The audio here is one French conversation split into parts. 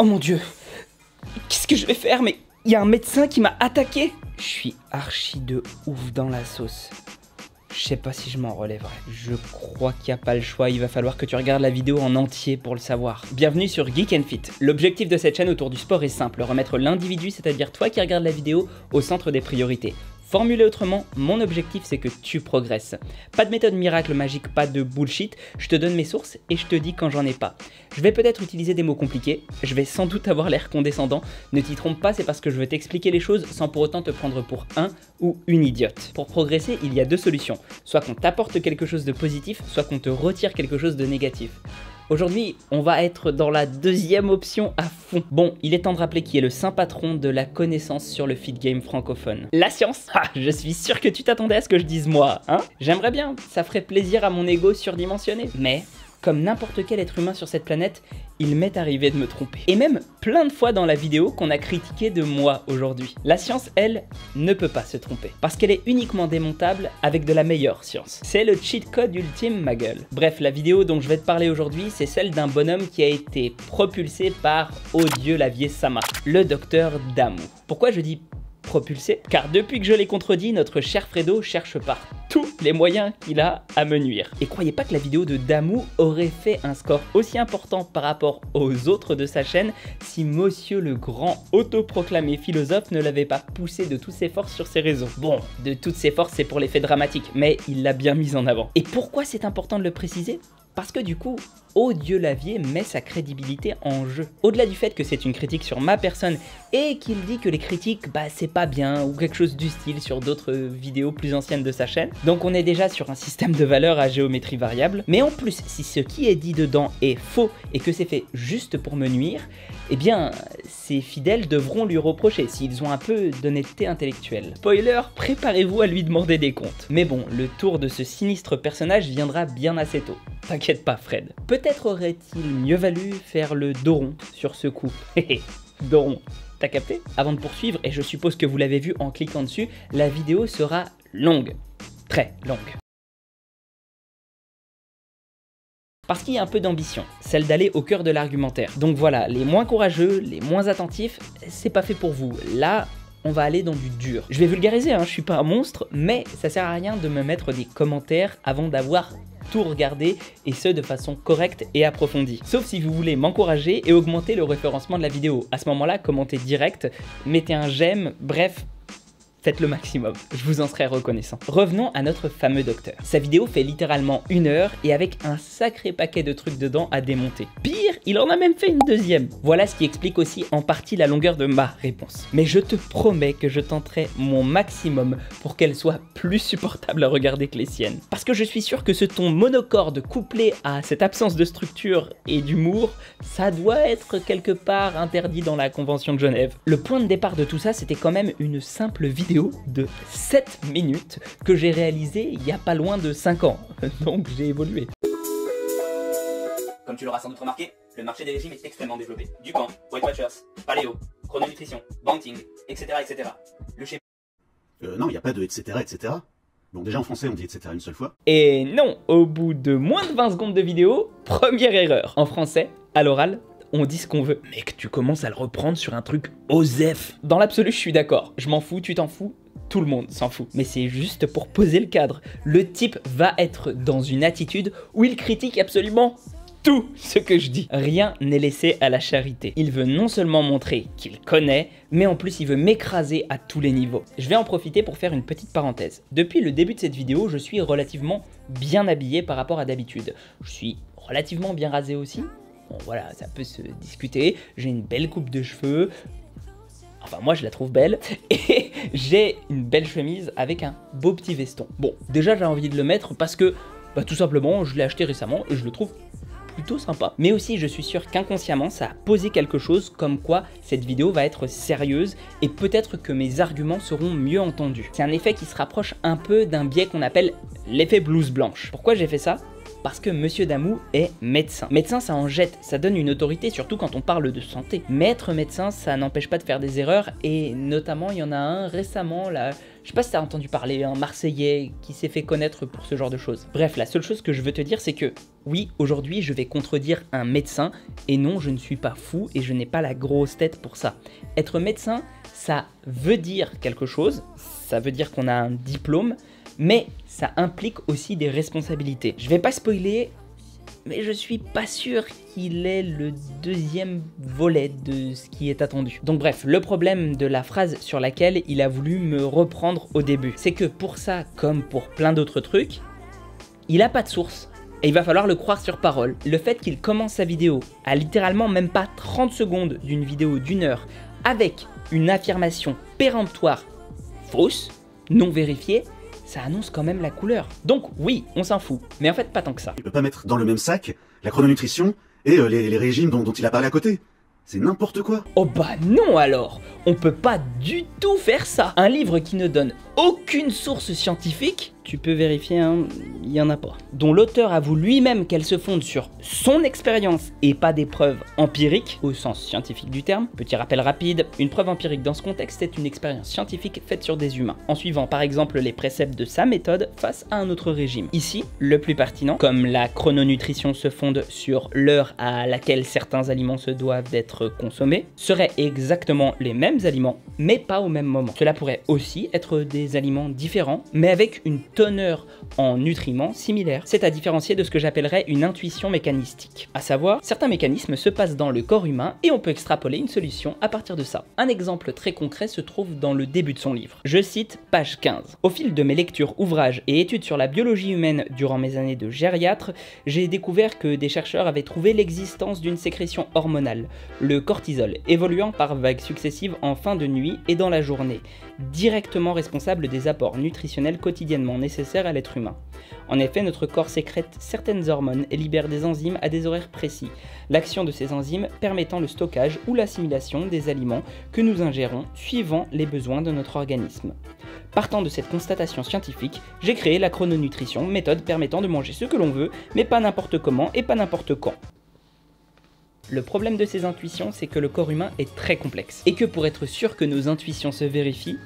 Oh mon Dieu, qu'est-ce que je vais faire? Mais il y a un médecin qui m'a attaqué. Je suis archi de ouf dans la sauce. Je sais pas si je m'en relèverai. Je crois qu'il n'y a pas le choix, il va falloir que tu regardes la vidéo en entier pour le savoir. Bienvenue sur Geek & Fit. L'objectif de cette chaîne autour du sport est simple, remettre l'individu, c'est-à-dire toi qui regardes la vidéo, au centre des priorités. Formulé autrement, mon objectif c'est que tu progresses. Pas de méthode miracle magique, pas de bullshit, je te donne mes sources et je te dis quand j'en ai pas. Je vais peut-être utiliser des mots compliqués, je vais sans doute avoir l'air condescendant, ne t'y trompe pas, c'est parce que je veux t'expliquer les choses sans pour autant te prendre pour un ou une idiote. Pour progresser, il y a deux solutions, soit qu'on t'apporte quelque chose de positif, soit qu'on te retire quelque chose de négatif. Aujourd'hui, on va être dans la deuxième option à fond. Bon, il est temps de rappeler qui est le saint patron de la connaissance sur le feed game francophone. La science. Ah, je suis sûr que tu t'attendais à ce que je dise moi, hein? J'aimerais bien, ça ferait plaisir à mon ego surdimensionné. Mais, comme n'importe quel être humain sur cette planète, il m'est arrivé de me tromper. Et même plein de fois dans la vidéo qu'on a critiqué de moi aujourd'hui. La science, elle, ne peut pas se tromper. Parce qu'elle est uniquement démontable avec de la meilleure science. C'est le cheat code ultime, ma gueule. Bref, la vidéo dont je vais te parler aujourd'hui, c'est celle d'un bonhomme qui a été propulsé par Odieux Lavier-Sama, le docteur Damu. Pourquoi je dis propulsé? Car depuis que je l'ai contredit, notre cher Fredo cherche par tous les moyens qu'il a à me nuire. Et croyez pas que la vidéo de Damu aurait fait un score aussi important par rapport aux autres de sa chaîne si monsieur le grand autoproclamé philosophe ne l'avait pas poussé de toutes ses forces sur ses réseaux. Bon, de toutes ses forces c'est pour l'effet dramatique, mais il l'a bien mis en avant. Et pourquoi c'est important de le préciser? Parce que du coup, Odieux Lavier met sa crédibilité en jeu. Au-delà du fait que c'est une critique sur ma personne et qu'il dit que les critiques, bah c'est pas bien ou quelque chose du style sur d'autres vidéos plus anciennes de sa chaîne. Donc on est déjà sur un système de valeurs à géométrie variable. Mais en plus, si ce qui est dit dedans est faux et que c'est fait juste pour me nuire, eh bien, ses fidèles devront lui reprocher s'ils ont un peu d'honnêteté intellectuelle. Spoiler, préparez-vous à lui demander des comptes. Mais bon, le tour de ce sinistre personnage viendra bien assez tôt. T'inquiète pas, Fred. Peut-être aurait-il mieux valu faire le dos rond sur ce coup. Hé dos rond. T'as capté? Avant de poursuivre, et je suppose que vous l'avez vu en cliquant dessus, la vidéo sera longue. Très longue. Parce qu'il y a un peu d'ambition, celle d'aller au cœur de l'argumentaire. Donc voilà, les moins courageux, les moins attentifs, c'est pas fait pour vous. Là, on va aller dans du dur. Je vais vulgariser, hein, je suis pas un monstre, mais ça sert à rien de me mettre des commentaires avant d'avoir tout regarder, et ce de façon correcte et approfondie. Sauf si vous voulez m'encourager et augmenter le référencement de la vidéo. À ce moment-là, commentez direct, mettez un j'aime, bref, faites le maximum, je vous en serai reconnaissant. Revenons à notre fameux docteur. Sa vidéo fait littéralement 1 heure et avec un sacré paquet de trucs dedans à démonter. Pire, il en a même fait une deuxième. Voilà ce qui explique aussi en partie la longueur de ma réponse. Mais je te promets que je tenterai mon maximum pour qu'elle soit plus supportable à regarder que les siennes. Parce que je suis sûr que ce ton monocorde couplé à cette absence de structure et d'humour, ça doit être quelque part interdit dans la Convention de Genève. Le point de départ de tout ça, c'était quand même une simple vidéo de 7 minutes que j'ai réalisé il y a pas loin de 5 ans, donc j'ai évolué. Comme tu l'auras sans doute remarqué, le marché des régimes est extrêmement développé. Ducan, Weight Watchers, Paléo, Chrononutrition, Banting, etc. etc. Le schéma... Non, il n'y a pas de etc. etc. Bon, déjà en français on dit etc. une seule fois. Et non, au bout de moins de 20 secondes de vidéo, première erreur. En français, à l'oral, on dit ce qu'on veut. Mec, tu commences à le reprendre sur un truc osef. Dans l'absolu, je suis d'accord. Je m'en fous, tu t'en fous, tout le monde s'en fout. Mais c'est juste pour poser le cadre. Le type va être dans une attitude où il critique absolument tout ce que je dis. Rien n'est laissé à la charité. Il veut non seulement montrer qu'il connaît, mais en plus il veut m'écraser à tous les niveaux. Je vais en profiter pour faire une petite parenthèse. Depuis le début de cette vidéo, je suis relativement bien habillé par rapport à d'habitude. Je suis relativement bien rasé aussi. Bon voilà, ça peut se discuter, j'ai une belle coupe de cheveux, enfin moi je la trouve belle, et j'ai une belle chemise avec un beau petit veston. Bon, déjà j'ai envie de le mettre parce que, bah tout simplement, je l'ai acheté récemment et je le trouve plutôt sympa. Mais aussi je suis sûr qu'inconsciemment ça a posé quelque chose comme quoi cette vidéo va être sérieuse et peut-être que mes arguments seront mieux entendus. C'est un effet qui se rapproche un peu d'un biais qu'on appelle l'effet blouse blanche. Pourquoi j'ai fait ça ? Parce que Monsieur Damu est médecin. Médecin, ça en jette, ça donne une autorité, surtout quand on parle de santé. Mais être médecin, ça n'empêche pas de faire des erreurs, et notamment, il y en a un récemment, là, Je sais pas si t'as entendu parler, un Marseillais qui s'est fait connaître pour ce genre de choses. Bref, la seule chose que je veux te dire, c'est que oui, aujourd'hui, je vais contredire un médecin, et non, je ne suis pas fou et je n'ai pas la grosse tête pour ça. Être médecin, ça veut dire quelque chose, ça veut dire qu'on a un diplôme, mais ça implique aussi des responsabilités. Je vais pas spoiler, mais je suis pas sûr qu'il ait le deuxième volet de ce qui est attendu. Donc bref, le problème de la phrase sur laquelle il a voulu me reprendre au début, c'est que pour ça, comme pour plein d'autres trucs, il a pas de source. Et il va falloir le croire sur parole. Le fait qu'il commence sa vidéo à littéralement même pas 30 secondes d'une vidéo d'1 heure avec une affirmation péremptoire fausse, non vérifiée, ça annonce quand même la couleur. Donc oui, on s'en fout, mais en fait pas tant que ça. Il peut pas mettre dans le même sac la chrononutrition et les régimes dont il a parlé à côté. C'est n'importe quoi. Oh bah non alors, on peut pas du tout faire ça. Un livre qui ne donne aucune source scientifique, tu peux vérifier, hein, il y en a pas. Dont l'auteur avoue lui-même qu'elle se fonde sur son expérience et pas des preuves empiriques, au sens scientifique du terme. Petit rappel rapide, une preuve empirique dans ce contexte est une expérience scientifique faite sur des humains, en suivant par exemple les préceptes de sa méthode face à un autre régime. Ici, le plus pertinent, comme la chrononutrition se fonde sur l'heure à laquelle certains aliments se doivent d'être consommés, seraient exactement les mêmes aliments, mais pas au même moment. Cela pourrait aussi être des aliments différents, mais avec une teneur en nutriments similaire. C'est à différencier de ce que j'appellerais une intuition mécanistique. À savoir, certains mécanismes se passent dans le corps humain et on peut extrapoler une solution à partir de ça. Un exemple très concret se trouve dans le début de son livre. Je cite page 15. Au fil de mes lectures, ouvrages et études sur la biologie humaine durant mes années de gériatre, j'ai découvert que des chercheurs avaient trouvé l'existence d'une sécrétion hormonale, le cortisol, évoluant par vagues successives en fin de nuit et dans la journée, directement responsable des apports nutritionnels quotidiennement nécessaires à l'être humain. En effet, notre corps sécrète certaines hormones et libère des enzymes à des horaires précis, l'action de ces enzymes permettant le stockage ou l'assimilation des aliments que nous ingérons suivant les besoins de notre organisme. Partant de cette constatation scientifique, j'ai créé la chrononutrition, méthode permettant de manger ce que l'on veut, mais pas n'importe comment et pas n'importe quand. Le problème de ces intuitions, c'est que le corps humain est très complexe, et que pour être sûr que nos intuitions se vérifient,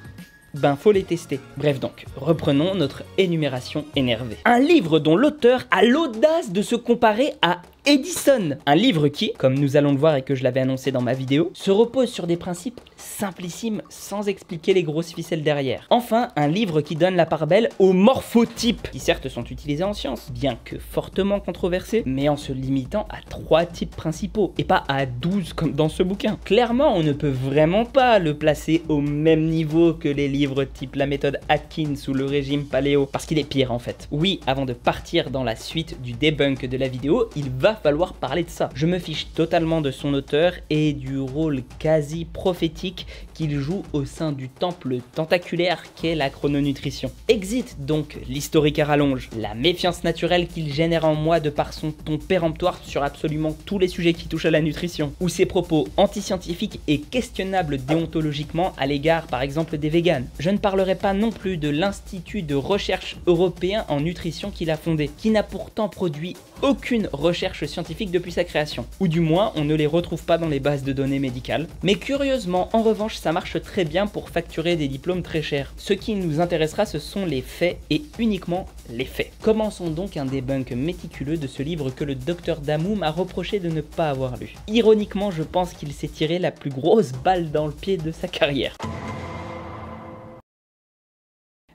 faut les tester. Bref donc, reprenons notre énumération énervée. Un livre dont l'auteur a l'audace de se comparer à Edison. Un livre qui, comme nous allons le voir et que je l'avais annoncé dans ma vidéo, se repose sur des principes simplissimes sans expliquer les grosses ficelles derrière. Enfin, un livre qui donne la part belle aux morphotypes, qui certes sont utilisés en sciences, bien que fortement controversés, mais en se limitant à 3 types principaux, et pas à 12 comme dans ce bouquin. Clairement, on ne peut vraiment pas le placer au même niveau que les livres type la méthode Atkins ou le régime paléo, parce qu'il est pire en fait. Oui, avant de partir dans la suite du debunk de la vidéo, il va falloir parler de ça. Je me fiche totalement de son auteur et du rôle quasi prophétique qu'il joue au sein du temple tentaculaire qu'est la chrononutrition. Exit donc l'historique à rallonge, la méfiance naturelle qu'il génère en moi de par son ton péremptoire sur absolument tous les sujets qui touchent à la nutrition, ou ses propos antiscientifiques et questionnables déontologiquement à l'égard par exemple des véganes. Je ne parlerai pas non plus de l'Institut de recherche européen en nutrition qu'il a fondé, qui n'a pourtant produit aucune recherche scientifique depuis sa création, ou du moins on ne les retrouve pas dans les bases de données médicales. Mais curieusement, en revanche, ça marche très bien pour facturer des diplômes très chers. Ce qui nous intéressera, ce sont les faits et uniquement les faits. Commençons donc un debunk méticuleux de ce livre que le docteur Damou m'a reproché de ne pas avoir lu. Ironiquement, je pense qu'il s'est tiré la plus grosse balle dans le pied de sa carrière.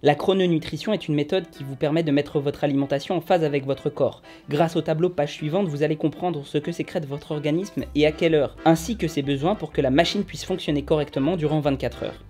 La chrononutrition est une méthode qui vous permet de mettre votre alimentation en phase avec votre corps. Grâce au tableau page suivante, vous allez comprendre ce que sécrète votre organisme et à quelle heure, ainsi que ses besoins pour que la machine puisse fonctionner correctement durant 24 heures.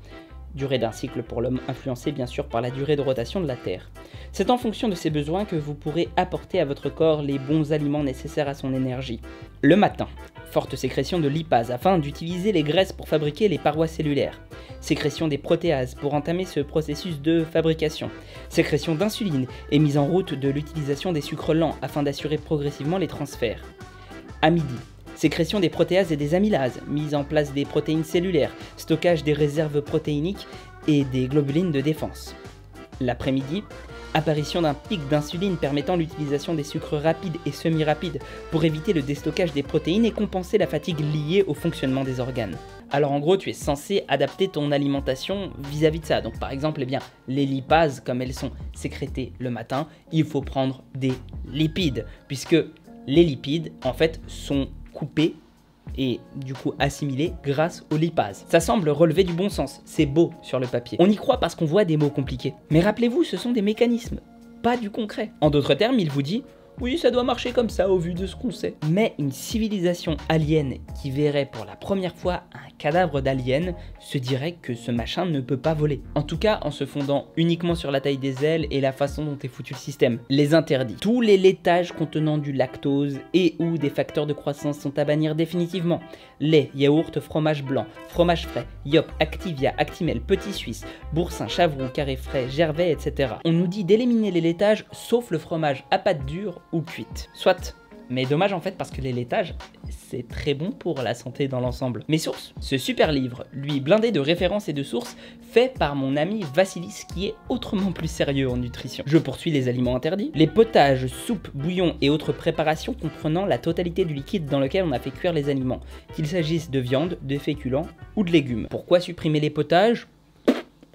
Durée d'un cycle pour l'homme influencée bien sûr par la durée de rotation de la Terre. C'est en fonction de ces besoins que vous pourrez apporter à votre corps les bons aliments nécessaires à son énergie. Le matin, forte sécrétion de lipase afin d'utiliser les graisses pour fabriquer les parois cellulaires. Sécrétion des protéases pour entamer ce processus de fabrication. Sécrétion d'insuline et mise en route de l'utilisation des sucres lents afin d'assurer progressivement les transferts. À midi, sécrétion des protéases et des amylases, mise en place des protéines cellulaires, stockage des réserves protéiniques et des globulines de défense. L'après-midi, Apparition d'un pic d'insuline permettant l'utilisation des sucres rapides et semi-rapides pour éviter le déstockage des protéines et compenser la fatigue liée au fonctionnement des organes. Alors en gros, tu es censé adapter ton alimentation vis-à-vis de ça. Donc par exemple, les lipases, comme elles sont sécrétées le matin, il faut prendre des lipides, puisque les lipides, en fait, sont coupés et du coup assimilés grâce aux lipases. Ça semble relever du bon sens, c'est beau sur le papier. On y croit parce qu'on voit des mots compliqués. Mais rappelez-vous, ce sont des mécanismes, pas du concret. En d'autres termes, il vous dit oui, ça doit marcher comme ça au vu de ce qu'on sait. Mais une civilisation alien qui verrait pour la première fois un cadavre d'alien se dirait que ce machin ne peut pas voler. En tout cas, en se fondant uniquement sur la taille des ailes et la façon dont est foutu le système. Les interdits. Tous les laitages contenant du lactose et ou des facteurs de croissance sont à bannir définitivement. Lait, yaourt, fromage blanc, fromage frais, Yop, Activia, Actimel, Petit Suisse, Boursin, Chavroux, Carré frais, Gervais, etc. On nous dit d'éliminer les laitages sauf le fromage à pâte dure ou cuite. Soit, mais dommage en fait parce que les laitages, c'est très bon pour la santé dans l'ensemble. Mes sources, ce super livre, lui blindé de références et de sources, fait par mon ami Vassilis qui est autrement plus sérieux en nutrition. Je poursuis les aliments interdits, les potages, soupes, bouillons et autres préparations comprenant la totalité du liquide dans lequel on a fait cuire les aliments, qu'il s'agisse de viande, de féculents ou de légumes. Pourquoi supprimer les potages ?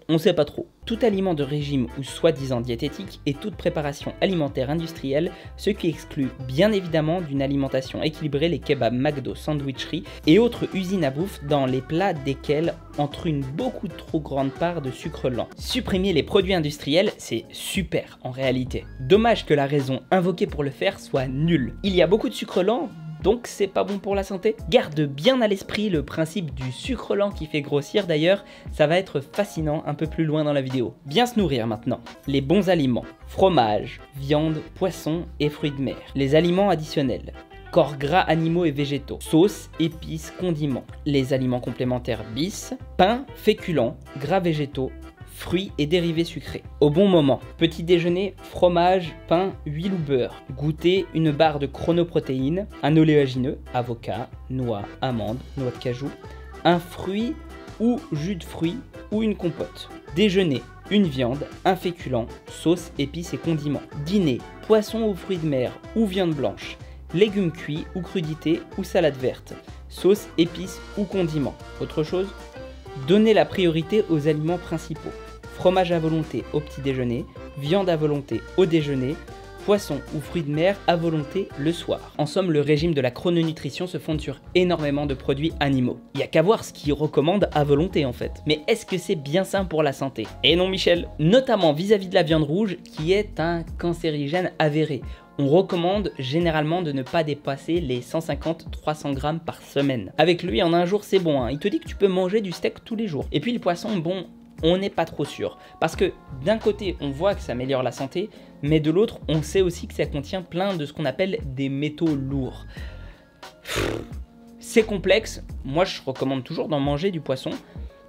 On sait pas trop. Tout aliment de régime ou soi-disant diététique et toute préparation alimentaire industrielle, ce qui exclut bien évidemment d'une alimentation équilibrée les kebabs, McDo, sandwicheries et autres usines à bouffe dans les plats desquels entre une beaucoup trop grande part de sucre lent. Supprimer les produits industriels, c'est super en réalité. Dommage que la raison invoquée pour le faire soit nulle. Il y a beaucoup de sucre lent, donc c'est pas bon pour la santé. Garde bien à l'esprit le principe du sucre lent qui fait grossir d'ailleurs, ça va être fascinant un peu plus loin dans la vidéo. Bien se nourrir maintenant. Les bons aliments, fromage, viande, poisson et fruits de mer. Les aliments additionnels, corps gras animaux et végétaux, sauces, épices, condiments. Les aliments complémentaires bis, pain, féculents, gras végétaux, fruits et dérivés sucrés. Au bon moment, petit déjeuner, fromage, pain, huile ou beurre. Goûter, une barre de chronoprotéines, un oléagineux, avocat, noix, amandes, noix de cajou, un fruit ou jus de fruits ou une compote. Déjeuner, une viande, un féculent, sauce, épices et condiments. Dîner, poisson ou fruits de mer ou viande blanche, légumes cuits ou crudités ou salade verte, sauce, épices ou condiments. Autre chose ? Donnez la priorité aux aliments principaux. Fromage à volonté au petit déjeuner, viande à volonté au déjeuner, poisson ou fruits de mer à volonté le soir. En somme, le régime de la chrononutrition se fonde sur énormément de produits animaux. Il n'y a qu'à voir ce qu'ils recommandent à volonté en fait. Mais est-ce que c'est bien sain pour la santé? Et non Michel, notamment vis-à-vis de la viande rouge qui est un cancérigène avéré. On recommande généralement de ne pas dépasser les 150-300 grammes par semaine. Avec lui, en un jour, c'est bon, hein. Il te dit que tu peux manger du steak tous les jours. Et puis le poisson, bon, on n'est pas trop sûr. Parce que d'un côté, on voit que ça améliore la santé, mais de l'autre, on sait aussi que ça contient plein de ce qu'on appelle des métaux lourds. C'est complexe. Moi, je recommande toujours d'en manger du poisson,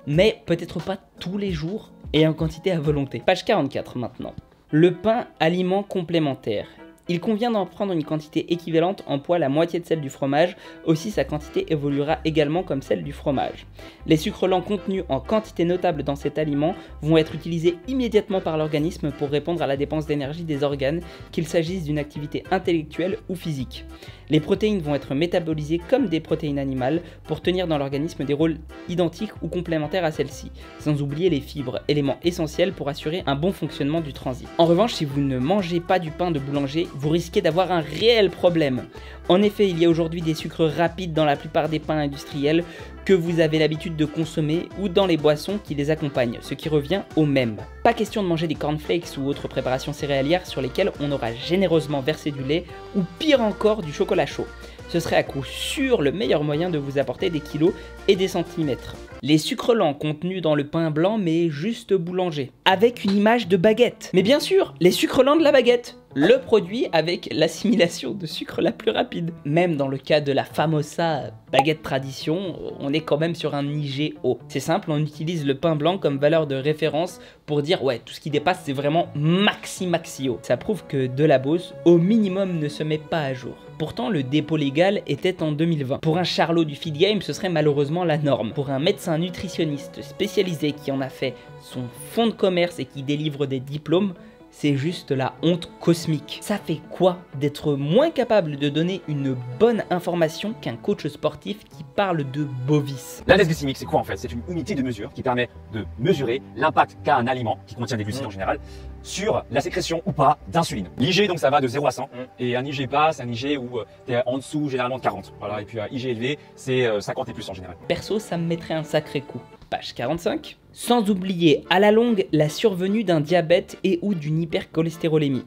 mais peut-être pas tous les jours et en quantité à volonté. Page 44 maintenant. Le pain, aliment complémentaire. Il convient d'en prendre une quantité équivalente en poids la moitié de celle du fromage, aussi sa quantité évoluera également comme celle du fromage. Les sucres lents contenus en quantité notable dans cet aliment vont être utilisés immédiatement par l'organisme pour répondre à la dépense d'énergie des organes, qu'il s'agisse d'une activité intellectuelle ou physique. Les protéines vont être métabolisées comme des protéines animales pour tenir dans l'organisme des rôles identiques ou complémentaires à celles-ci, sans oublier les fibres, éléments essentiels pour assurer un bon fonctionnement du transit. En revanche, si vous ne mangez pas du pain de boulanger, vous risquez d'avoir un réel problème. En effet, il y a aujourd'hui des sucres rapides dans la plupart des pains industriels que vous avez l'habitude de consommer ou dans les boissons qui les accompagnent, ce qui revient au même. Pas question de manger des cornflakes ou autres préparations céréalières sur lesquelles on aura généreusement versé du lait ou pire encore du chocolat chaud. Ce serait à coup sûr le meilleur moyen de vous apporter des kilos et des centimètres. Les sucres lents contenus dans le pain blanc mais juste boulanger, avec une image de baguette. Mais bien sûr, les sucres lents de la baguette, le produit avec l'assimilation de sucre la plus rapide. Même dans le cas de la famosa baguette tradition, on est quand même sur un IG haut. C'est simple, on utilise le pain blanc comme valeur de référence pour dire ouais, tout ce qui dépasse c'est vraiment maxi haut. Ça prouve que de la Beauce, au minimum, ne se met pas à jour. Pourtant, le dépôt légal était en 2020. Pour un charlot du feed game, ce serait malheureusement la norme. Pour un médecin nutritionniste spécialisé qui en a fait son fonds de commerce et qui délivre des diplômes, c'est juste la honte cosmique. Ça fait quoi d'être moins capable de donner une bonne information qu'un coach sportif qui parle de bovis? L'index glycémique, c'est quoi en fait? C'est une unité de mesure qui permet de mesurer l'impact qu'a un aliment, qui contient des glucides en général, sur la sécrétion ou pas d'insuline. L'IG, donc ça va de 0 à 100, et un IG bas, c'est un IG où tu es en dessous généralement de 40. Voilà. Et puis un IG élevé, c'est 50 et plus en général. Perso, ça me mettrait un sacré coup. Page 45. Sans oublier à la longue la survenue d'un diabète et ou d'une hypercholestérolémie.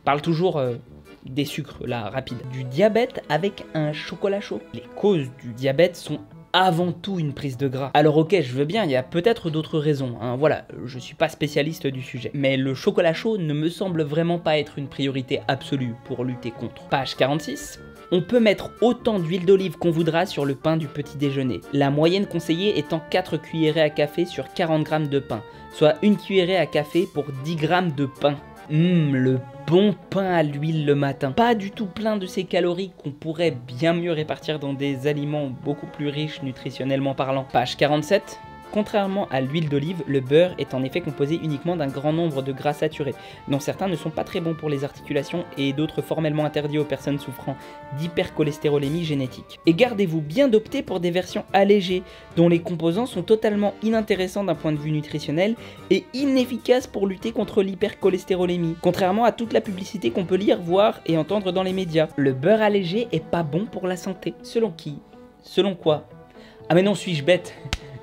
Parle toujours des sucres là, rapide. Du diabète avec un chocolat chaud. Les causes du diabète sont avant tout une prise de gras. Alors ok, je veux bien, il y a peut-être d'autres raisons, hein, voilà, je suis pas spécialiste du sujet. Mais le chocolat chaud ne me semble vraiment pas être une priorité absolue pour lutter contre. Page 46. On peut mettre autant d'huile d'olive qu'on voudra sur le pain du petit déjeuner. La moyenne conseillée étant 4 cuillerées à café sur 40 g de pain, soit une cuillerée à café pour 10 g de pain. Le bon pain à l'huile le matin. Pas du tout plein de ces calories qu'on pourrait bien mieux répartir dans des aliments beaucoup plus riches nutritionnellement parlant. Page 47. Contrairement à l'huile d'olive, le beurre est en effet composé uniquement d'un grand nombre de gras saturés, dont certains ne sont pas très bons pour les articulations et d'autres formellement interdits aux personnes souffrant d'hypercholestérolémie génétique. Et gardez-vous bien d'opter pour des versions allégées, dont les composants sont totalement inintéressants d'un point de vue nutritionnel et inefficaces pour lutter contre l'hypercholestérolémie, contrairement à toute la publicité qu'on peut lire, voir et entendre dans les médias. Le beurre allégé est pas bon pour la santé. Selon qui? Selon quoi? Ah mais non, suis-je bête?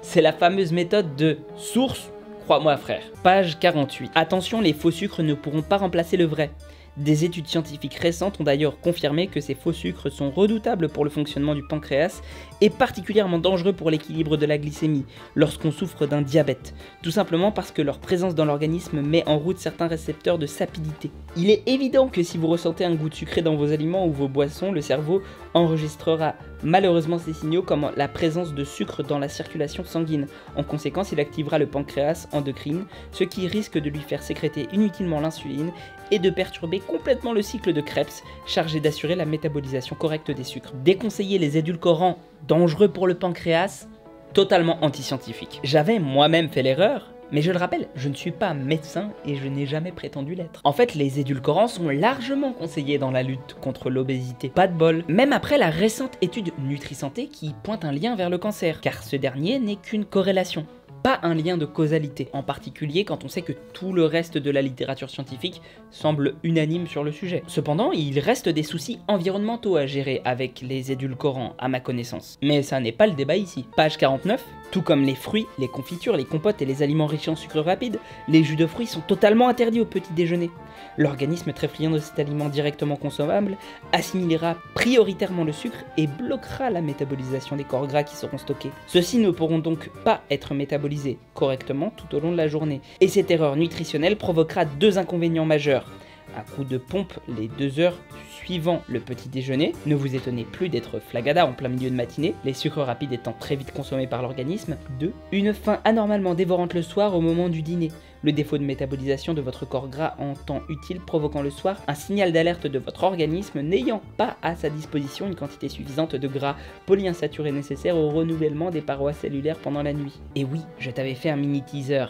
C'est la fameuse méthode de source, crois-moi frère. Page 48. Attention, les faux sucres ne pourront pas remplacer le vrai. Des études scientifiques récentes ont d'ailleurs confirmé que ces faux sucres sont redoutables pour le fonctionnement du pancréas et particulièrement dangereux pour l'équilibre de la glycémie lorsqu'on souffre d'un diabète, tout simplement parce que leur présence dans l'organisme met en route certains récepteurs de sapidité. Il est évident que si vous ressentez un goût de sucré dans vos aliments ou vos boissons, le cerveau enregistrera malheureusement ces signaux comme la présence de sucre dans la circulation sanguine. En conséquence, il activera le pancréas endocrine, ce qui risque de lui faire sécréter inutilement l'insuline et de perturber complètement le cycle de Krebs, chargé d'assurer la métabolisation correcte des sucres. Déconseiller les édulcorants dangereux pour le pancréas, totalement anti-scientifique. J'avais moi-même fait l'erreur, mais je le rappelle, je ne suis pas médecin et je n'ai jamais prétendu l'être. En fait, les édulcorants sont largement conseillés dans la lutte contre l'obésité. Pas de bol. Même après la récente étude Nutri-Santé qui pointe un lien vers le cancer, car ce dernier n'est qu'une corrélation. Pas un lien de causalité, en particulier quand on sait que tout le reste de la littérature scientifique semble unanime sur le sujet. Cependant, il reste des soucis environnementaux à gérer avec les édulcorants, à ma connaissance. Mais ça n'est pas le débat ici. Page 49, tout comme les fruits, les confitures, les compotes et les aliments riches en sucre rapide, les jus de fruits sont totalement interdits au petit déjeuner. L'organisme très friand de cet aliment directement consommable assimilera prioritairement le sucre et bloquera la métabolisation des corps gras qui seront stockés. Ceux-ci ne pourront donc pas être métabolisés correctement tout au long de la journée. Et cette erreur nutritionnelle provoquera deux inconvénients majeurs. Un coup de pompe les 2 heures suivant le petit déjeuner. Ne vous étonnez plus d'être flagada en plein milieu de matinée, les sucres rapides étant très vite consommés par l'organisme. 2. Une faim anormalement dévorante le soir au moment du dîner. Le défaut de métabolisation de votre corps gras en temps utile provoquant le soir un signal d'alerte de votre organisme n'ayant pas à sa disposition une quantité suffisante de gras polyinsaturés nécessaires au renouvellement des parois cellulaires pendant la nuit. Et oui, je t'avais fait un mini teaser.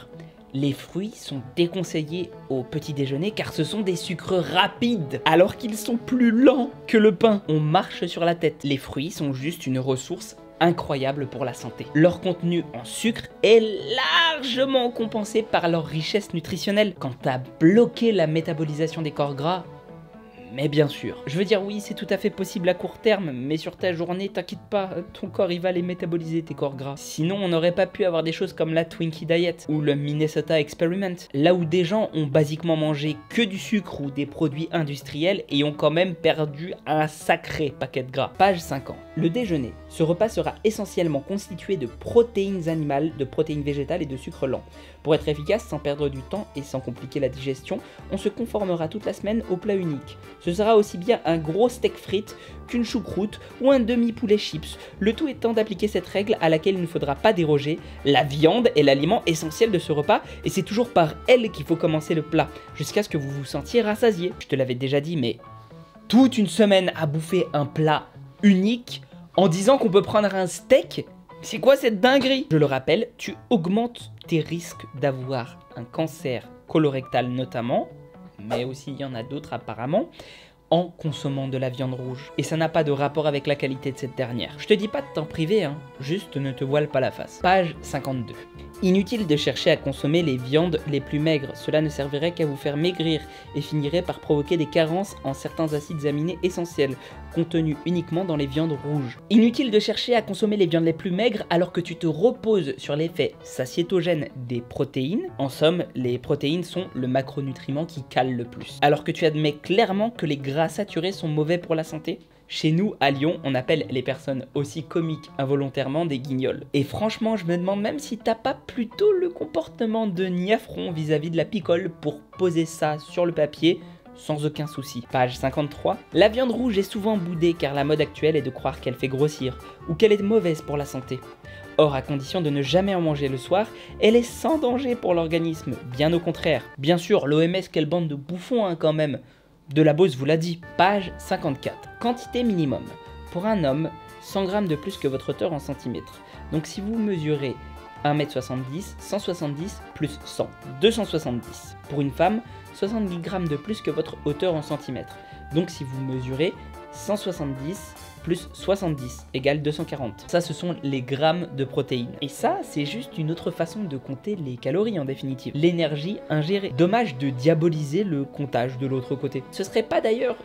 Les fruits sont déconseillés au petit déjeuner car ce sont des sucres rapides, alors qu'ils sont plus lents que le pain. On marche sur la tête. Les fruits sont juste une ressource incroyable pour la santé. Leur contenu en sucre est largement compensé par leur richesse nutritionnelle. Quant à bloquer la métabolisation des corps gras, mais bien sûr. Je veux dire, oui, c'est tout à fait possible à court terme, mais sur ta journée, t'inquiète pas, ton corps il va les métaboliser, tes corps gras. Sinon, on n'aurait pas pu avoir des choses comme la Twinkie Diet ou le Minnesota Experiment, là où des gens ont basiquement mangé que du sucre ou des produits industriels et ont quand même perdu un sacré paquet de gras. Page 50. Le déjeuner. Ce repas sera essentiellement constitué de protéines animales, de protéines végétales et de sucre lent. Pour être efficace, sans perdre du temps et sans compliquer la digestion, on se conformera toute la semaine au plat unique. Ce sera aussi bien un gros steak frites qu'une choucroute ou un demi-poulet chips, le tout étant d'appliquer cette règle à laquelle il ne faudra pas déroger. La viande est l'aliment essentiel de ce repas et c'est toujours par elle qu'il faut commencer le plat, jusqu'à ce que vous vous sentiez rassasié. Je te l'avais déjà dit, mais toute une semaine à bouffer un plat unique en disant qu'on peut prendre un steak, c'est quoi cette dinguerie? Je le rappelle, tu augmentes tes risques d'avoir un cancer colorectal notamment, mais aussi il y en a d'autres apparemment, en consommant de la viande rouge. Et ça n'a pas de rapport avec la qualité de cette dernière. Je te dis pas de t'en priver, hein, juste ne te voile pas la face. Page 52. Inutile de chercher à consommer les viandes les plus maigres, cela ne servirait qu'à vous faire maigrir et finirait par provoquer des carences en certains acides aminés essentiels, contenus uniquement dans les viandes rouges. Inutile de chercher à consommer les viandes les plus maigres alors que tu te reposes sur l'effet satiétogène des protéines. En somme, les protéines sont le macronutriment qui cale le plus. Alors que tu admets clairement que les gras saturés sont mauvais pour la santé. Chez nous, à Lyon, on appelle les personnes aussi comiques involontairement des guignols. Et franchement, je me demande même si t'as pas plutôt le comportement de niafron vis-à-vis de la picole pour poser ça sur le papier sans aucun souci. Page 53. La viande rouge est souvent boudée car la mode actuelle est de croire qu'elle fait grossir ou qu'elle est mauvaise pour la santé. Or, à condition de ne jamais en manger le soir, elle est sans danger pour l'organisme, bien au contraire. Bien sûr, l'OMS, quelle bande de bouffons hein, quand même. De la Beauce vous l'a dit. Page 54. Quantité minimum. Pour un homme, 100 g de plus que votre hauteur en centimètres. Donc si vous mesurez 1m70, 170 plus 100, 270. Pour une femme, 70 g de plus que votre hauteur en centimètres. Donc si vous mesurez 170 plus 70 égale 240. Ça, ce sont les grammes de protéines. Et ça, c'est juste une autre façon de compter les calories en définitive. L'énergie ingérée. Dommage de diaboliser le comptage de l'autre côté. Ce serait pas d'ailleurs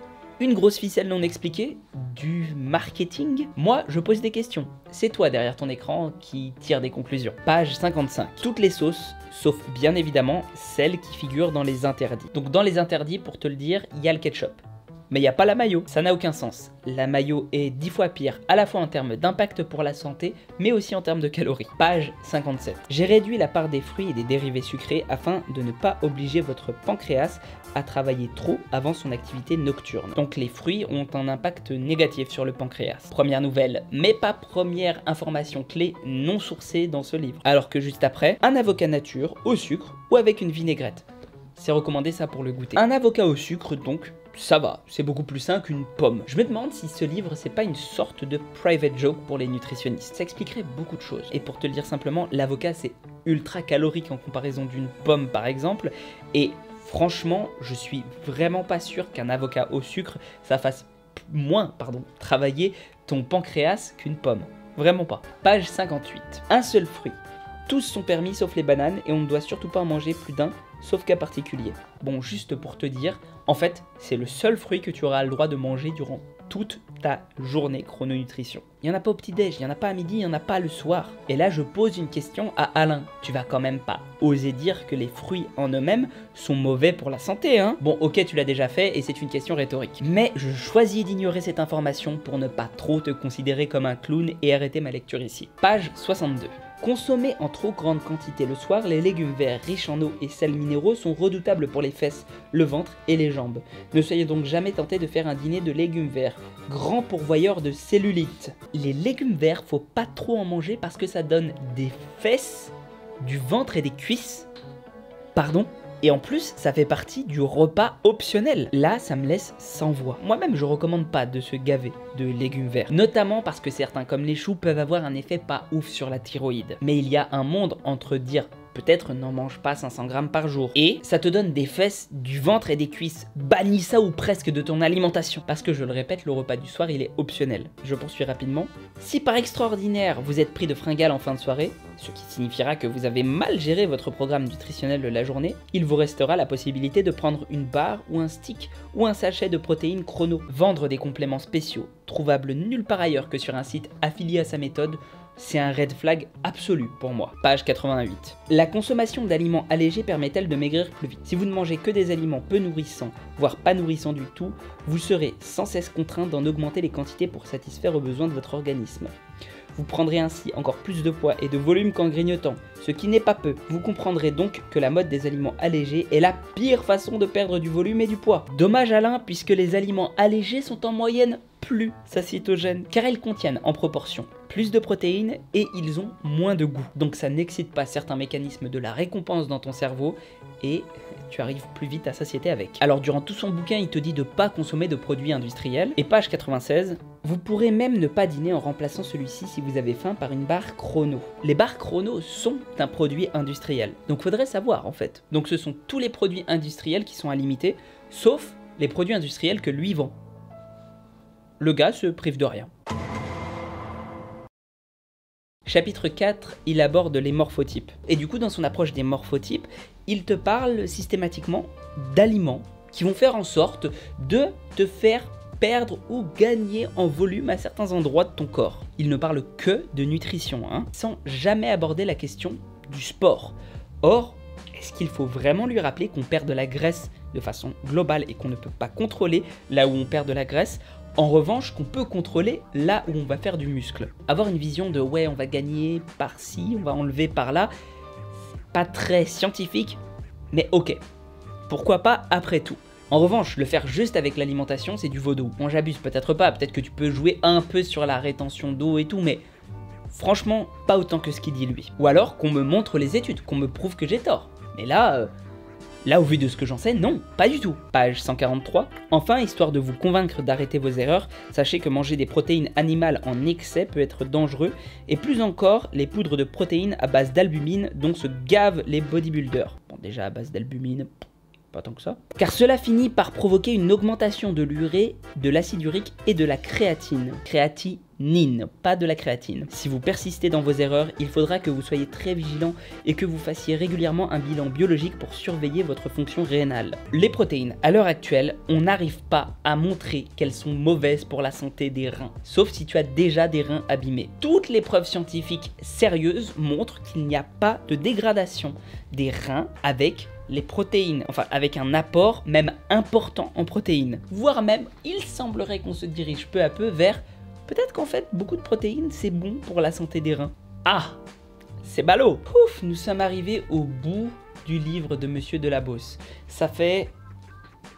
une grosse ficelle non expliquée du marketing? Moi, je pose des questions. C'est toi derrière ton écran qui tire des conclusions. Page 55. Toutes les sauces, sauf bien évidemment celles qui figurent dans les interdits. Donc dans les interdits, pour te le dire, il y a le ketchup. Mais il n'y a pas la mayo, ça n'a aucun sens. La mayo est 10 fois pire, à la fois en termes d'impact pour la santé, mais aussi en termes de calories. Page 57. J'ai réduit la part des fruits et des dérivés sucrés afin de ne pas obliger votre pancréas à travailler trop avant son activité nocturne. Donc les fruits ont un impact négatif sur le pancréas. Première nouvelle, mais pas première information clé non sourcée dans ce livre. Alors que juste après, un avocat nature au sucre ou avec une vinaigrette. C'est recommandé ça pour le goûter. Un avocat au sucre donc, ça va, c'est beaucoup plus sain qu'une pomme. Je me demande si ce livre c'est pas une sorte de private joke pour les nutritionnistes. Ça expliquerait beaucoup de choses. Et pour te le dire simplement, l'avocat c'est ultra calorique en comparaison d'une pomme par exemple. Et franchement, je suis vraiment pas sûr qu'un avocat au sucre ça fasse moins travailler ton pancréas qu'une pomme. Vraiment pas. Page 58. Un seul fruit. Tous sont permis sauf les bananes et on ne doit surtout pas en manger plus d'un, sauf cas particulier. Bon, juste pour te dire, en fait, c'est le seul fruit que tu auras le droit de manger durant toute ta journée chrononutrition. Il n'y en a pas au petit-déj, il n'y en a pas à midi, il n'y en a pas le soir. Et là, je pose une question à Alain. Tu vas quand même pas oser dire que les fruits en eux-mêmes sont mauvais pour la santé, hein? Bon, ok, tu l'as déjà fait et c'est une question rhétorique. Mais je choisis d'ignorer cette information pour ne pas trop te considérer comme un clown et arrêter ma lecture ici. Page 62. Consommer en trop grande quantité le soir, les légumes verts riches en eau et sels minéraux sont redoutables pour les fesses, le ventre et les jambes. Ne soyez donc jamais tenté de faire un dîner de légumes verts, grand pourvoyeur de cellulite. Les légumes verts, faut pas trop en manger parce que ça donne des fesses, du ventre et des cuisses. Pardon ? Et en plus, ça fait partie du repas optionnel. Là, ça me laisse sans voix. Moi-même, je recommande pas de se gaver de légumes verts. Notamment parce que certains, comme les choux, peuvent avoir un effet pas ouf sur la thyroïde. Mais il y a un monde entre dire peut-être n'en mange pas 500 grammes par jour et ça te donne des fesses, du ventre et des cuisses. Bannis ça ou presque de ton alimentation. Parce que je le répète, le repas du soir, il est optionnel. Je poursuis rapidement. Si par extraordinaire, vous êtes pris de fringales en fin de soirée, ce qui signifiera que vous avez mal géré votre programme nutritionnel de la journée, il vous restera la possibilité de prendre une barre ou un stick ou un sachet de protéines chrono. Vendre des compléments spéciaux, trouvables nulle part ailleurs que sur un site affilié à sa méthode, c'est un red flag absolu pour moi. Page 88. La consommation d'aliments allégés permet-elle de maigrir plus vite? Si vous ne mangez que des aliments peu nourrissants, voire pas nourrissants du tout, vous serez sans cesse contraint d'en augmenter les quantités pour satisfaire aux besoins de votre organisme. Vous prendrez ainsi encore plus de poids et de volume qu'en grignotant, ce qui n'est pas peu. Vous comprendrez donc que la mode des aliments allégés est la pire façon de perdre du volume et du poids. Dommage Alain, puisque les aliments allégés sont en moyenne plus satiétogènes, car ils contiennent en proportion plus de protéines et ils ont moins de goût. Donc ça n'excite pas certains mécanismes de la récompense dans ton cerveau et tu arrives plus vite à satiété avec. Alors durant tout son bouquin, il te dit de pas consommer de produits industriels. Et page 96, Vous pourrez même ne pas dîner en remplaçant celui-ci si vous avez faim par une barre chrono. Les barres chrono sont un produit industriel, donc faudrait savoir en fait. Donc ce sont tous les produits industriels qui sont à limiter, sauf les produits industriels que lui vend. Le gars se prive de rien. Chapitre 4, il aborde les morphotypes. Et du coup, dans son approche des morphotypes, il te parle systématiquement d'aliments qui vont faire en sorte de te faire perdre ou gagner en volume à certains endroits de ton corps. Il ne parle que de nutrition, sans jamais aborder la question du sport. Or, est-ce qu'il faut vraiment lui rappeler qu'on perd de la graisse de façon globale et qu'on ne peut pas contrôler là où on perd de la graisse ? En revanche, qu'on peut contrôler là où on va faire du muscle. Avoir une vision de ouais, on va gagner par-ci, on va enlever par-là, c'est pas très scientifique, mais ok. Pourquoi pas après tout. En revanche, le faire juste avec l'alimentation, c'est du vaudou. Bon, j'abuse peut-être pas, peut-être que tu peux jouer un peu sur la rétention d'eau et tout, mais franchement, pas autant que ce qu'il dit lui. Ou alors qu'on me montre les études, qu'on me prouve que j'ai tort. Mais là, au vu de ce que j'en sais, non, pas du tout. Page 143. Enfin, histoire de vous convaincre d'arrêter vos erreurs, sachez que manger des protéines animales en excès peut être dangereux, et plus encore, les poudres de protéines à base d'albumine dont se gavent les bodybuilders. Bon, déjà à base d'albumine, pas tant que ça. Car cela finit par provoquer une augmentation de l'urée, de l'acide urique et de la créatine. Créatinine, pas de la créatine. Si vous persistez dans vos erreurs, il faudra que vous soyez très vigilant et que vous fassiez régulièrement un bilan biologique pour surveiller votre fonction rénale. Les protéines, à l'heure actuelle, on n'arrive pas à montrer qu'elles sont mauvaises pour la santé des reins, sauf si tu as déjà des reins abîmés. Toutes les preuves scientifiques sérieuses montrent qu'il n'y a pas de dégradation des reins avec les protéines, enfin avec un apport même important en protéines. Voire même, il semblerait qu'on se dirige peu à peu vers peut-être qu'en fait, beaucoup de protéines, c'est bon pour la santé des reins. Ah, c'est ballot. Pouf, nous sommes arrivés au bout du livre de Monsieur Delabosse. Ça fait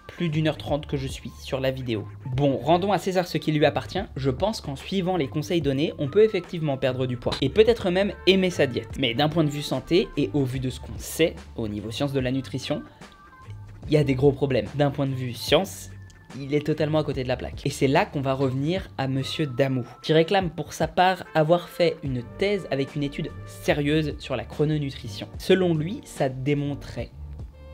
plus d'1h30 que je suis sur la vidéo. Bon, rendons à César ce qui lui appartient. Je pense qu'en suivant les conseils donnés, on peut effectivement perdre du poids. Et peut-être même aimer sa diète. Mais d'un point de vue santé, et au vu de ce qu'on sait, au niveau science de la nutrition, il y a des gros problèmes. D'un point de vue science, il est totalement à côté de la plaque. Et c'est là qu'on va revenir à Monsieur Damou, qui réclame pour sa part avoir fait une thèse avec une étude sérieuse sur la chrononutrition. Selon lui, ça démontrait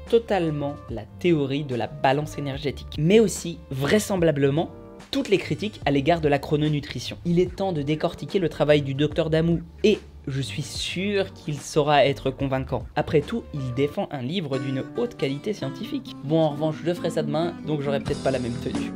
totalement la théorie de la balance énergétique, mais aussi, vraisemblablement, toutes les critiques à l'égard de la chrononutrition. Il est temps de décortiquer le travail du docteur Damou, et je suis sûr qu'il saura être convaincant. Après tout, il défend un livre d'une haute qualité scientifique. Bon, en revanche, je ferai ça demain, donc j'aurai peut-être pas la même tenue.